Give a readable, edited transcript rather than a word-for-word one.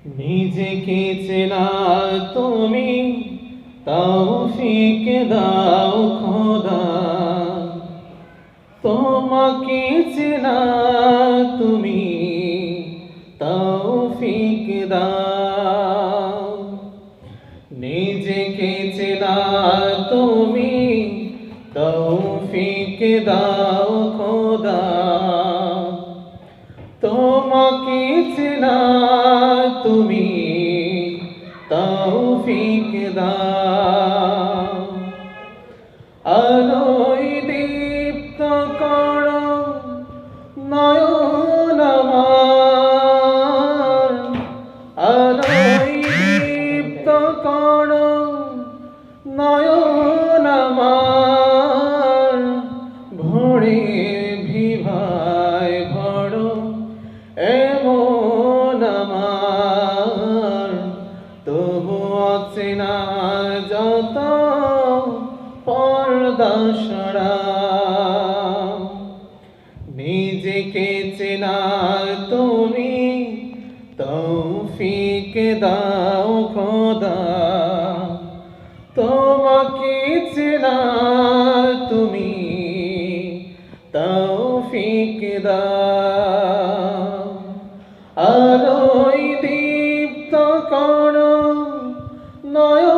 নিজেকে চেনা তুমি তৌফিক দাও খোদা, তোমাকে চেনা তুমি তৌফিক দাও। নিজেকে চেনা তুমি তৌফিক দাও খোদা, তোমাকে চেনা তুমি তৌফিক দাও। আলোয় দীপ্ত করো নয়ন আমার, আলোয় দীপ্ত করো নয়ন আমার, ভোরে ভিভায় ভরো এমন আমার, তবু অচেনা যত পর্দা সরাও। নিজেকে চেনা তুমি তৌফিক দাও খোদা, তোমাকে চেনা তুমি তৌফিক দাও। আলোয় দীপ্ত করো নয়ন